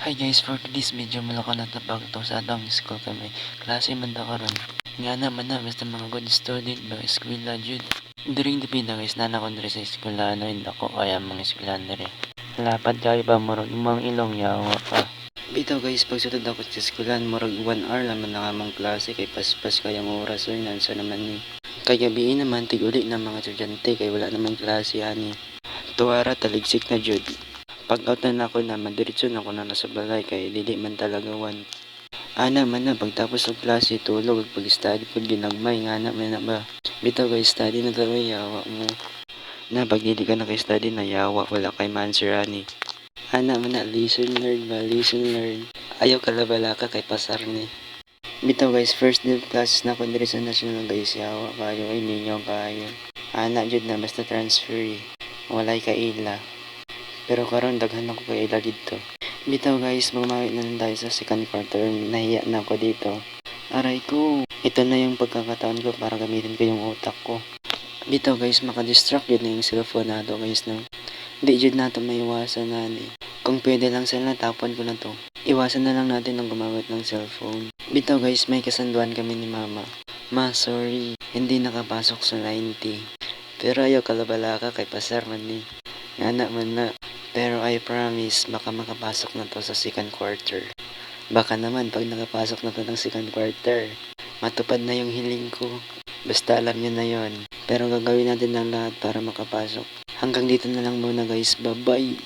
Hi guys, for today's video malaka na tapag to sa atong school kami. Klase man ta karon. Nga naman na basta mga good student ba eskwela jud. During the pina guys nana ko diri sa eskwela ano hindi ako kaya mga eskwela diri. Lapad kay ba murag imong ilong yawa pa. Bitaw guys pagsutod ako sa eskwela murag 1 hour naman na among klase kay paspas kayang oras oy nansa naman ni. Kay gabi naman tig-uli na mga estudyante kay wala naman klase ani. Tuwara taligsik na jud. Pag-out na ako na madiretso na ako na nasa balay kay dili man talaga wan. Ana man na pagtapos ng klase tulog ug pag-study pud ginagmay ngana man na ba. Bitaw kay study na talaga yawa mo. Na pag dili ka na kay study na yawa wala kay answer ani. Ana man na lesson learn ba lesson learn. Ayaw kalabala ka kay pasar ni. Bitaw guys first day of classes na ko diri sa national guys yawa kayo ay ninyo kayo. Ana jud na basta transfer. Walay kaila. Pero karon daghan ako kay ila dito. Bitaw guys, magmamit na lang tayo sa second quarter. Nahiya na ako dito. Aray ko, ito na yung pagkakataon ko para gamitin ko yung utak ko. Bitaw guys, makadistract yun na yung cellphone nato guys no. Di jud nato maiwasan na ni. Kung pwede lang sana tapon ko na to. Iwasan na lang natin ang gumamit ng cellphone. Bitaw guys, may kasanduan kami ni mama. Ma, sorry, hindi nakapasok sa 90. Pero ayaw kalabala ka kay pasar man ni. Nga man na. Pero I promise, baka makapasok na to sa second quarter. Baka naman pag nakapasok na to ng second quarter, matupad na yung hiling ko. Basta alam nyo na yon. Pero gagawin natin ang lahat para makapasok. Hanggang dito na lang muna guys. Bye-bye!